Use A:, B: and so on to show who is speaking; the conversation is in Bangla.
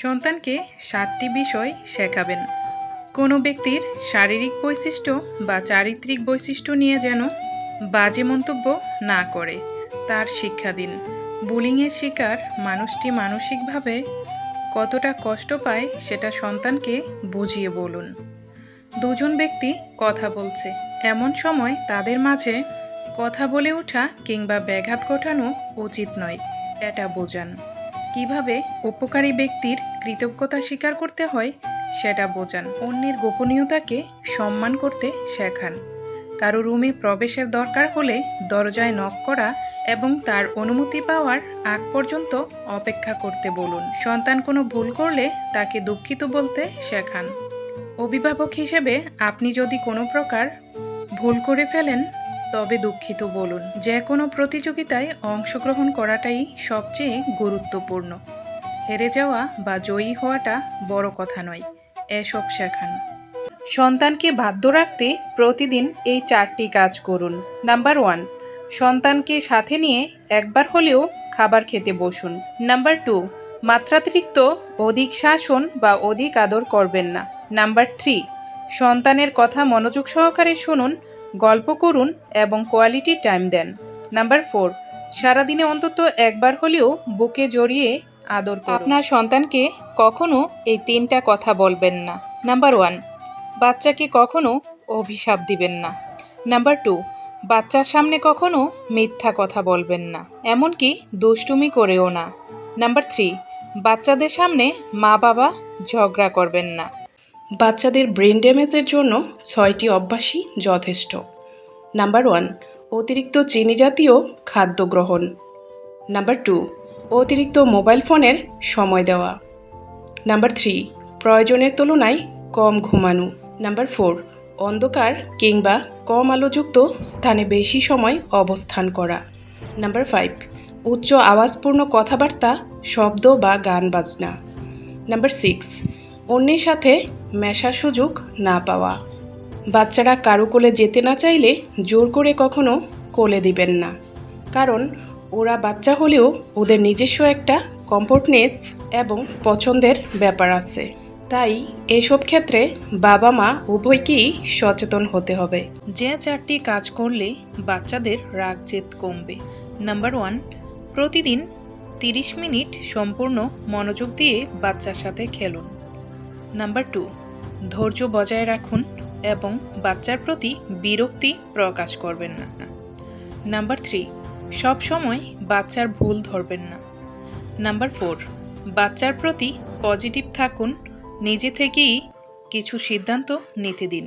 A: সন্তানকে 7টি বিষয় শেখাবেন। কোনো ব্যক্তির শারীরিক বৈশিষ্ট্য বা চারিত্রিক বৈশিষ্ট্য নিয়ে যেন বাজে মন্তব্য না করে তার শিক্ষা দিন। বুলিংয়ের শিকার মানুষটি মানসিকভাবে কতটা কষ্ট পায় সেটা সন্তানকে বুঝিয়ে বলুন। দুজন ব্যক্তি কথা বলছে, এমন সময় তাদের মাঝে কথা বলে ওঠা কিংবা ব্যাঘাত ঘটানো উচিত নয়, এটা বোঝান। কিভাবে উপকারী ব্যক্তির কৃতজ্ঞতা স্বীকার করতে হয় সেটা বোঝান। অন্যের গোপনীয়তাকে সম্মান করতে শেখান। কারো রুমে প্রবেশের দরকার হলে দরজায় নক করা এবং তার অনুমতি পাওয়ার আগ পর্যন্ত অপেক্ষা করতে বলুন। সন্তান কোনো ভুল করলে তাকে দুঃখিত বলতে শেখান। অভিভাবক হিসেবে আপনি যদি কোনো প্রকার ভুল করে ফেলেন তবে দুঃখিত বলুন। যে কোনো প্রতিযোগিতায় অংশগ্রহণ করাটাই সবচেয়ে গুরুত্বপূর্ণ। হেরে যাওয়া বা জয়ী হওয়াটা বড় কথা নয়, এসব শেখান। সন্তানকে বাধ্য রাখতে প্রতিদিন এই 4টি কাজ করুন। নাম্বার 1, সন্তানকে সাথে নিয়ে একবার হলেও খাবার খেতে বসুন। নাম্বার 2, মাত্রাতিরিক্ত অধিক শাসন বা অধিক আদর করবেন না। নাম্বার 3, সন্তানের কথা মনোযোগ সহকারে শুনুন, গল্প করুন এবং কোয়ালিটি টাইম দেন। নাম্বার 4, সারাদিনে অন্তত একবার হলেও বুকে জড়িয়ে আদর করুন। আপনার সন্তানকে কখনো এই 3টা কথা বলবেন না। নাম্বার 1, বাচ্চাকে কখনো অভিশাপ দিবেন না। নাম্বার 2, বাচ্চার সামনে কখনো মিথ্যা কথা বলবেন না, এমনকি দুষ্টুমি করেও না। নাম্বার 3, বাচ্চাদের সামনে মা বাবা ঝগড়া করবেন না। বাচ্চাদের ব্রেন ড্যামেজের জন্য 6টি অভ্যাসই যথেষ্ট। নাম্বার 1, অতিরিক্ত চিনি জাতীয় খাদ্য গ্রহণ। নাম্বার 2, অতিরিক্ত মোবাইল ফোনের সময় দেওয়া। নাম্বার 3, প্রয়োজনের তুলনায় কম ঘুমানো। নাম্বার 4, অন্ধকার কিংবা কম আলোযুক্ত স্থানে বেশি সময় অবস্থান করা। নাম্বার 5, উচ্চ আওয়াজপূর্ণ কথাবার্তা, শব্দ বা গান বাজনা। নাম্বার 6, অন্যের সাথে মেশার সুযোগ না পাওয়া। বাচ্চারা কারো কোলে যেতে না চাইলে জোর করে কখনো কোলে দিবেন না, কারণ ওরা বাচ্চা হলেও ওদের নিজস্ব একটা কমফোর্টনেস এবং পছন্দের ব্যাপার আছে। তাই এসব ক্ষেত্রে বাবা মা উভয়কেই সচেতন হতে হবে। যে 4টি কাজ করলে বাচ্চাদের রাগ জেদ কমবে। নাম্বার 1, প্রতিদিন 30 মিনিট সম্পূর্ণ মনোযোগ দিয়ে বাচ্চার সাথে খেলুন। নাম্বার 2, ধৈর্য বজায় রাখুন এবং বাচ্চার প্রতি বিরক্তি প্রকাশ করবেন না। নাম্বার 3, সব সময় বাচ্চার ভুল ধরবেন না। নাম্বার 4, বাচ্চার প্রতি পজিটিভ থাকুন, নিজে থেকেই কিছু সিদ্ধান্ত নিতে দিন।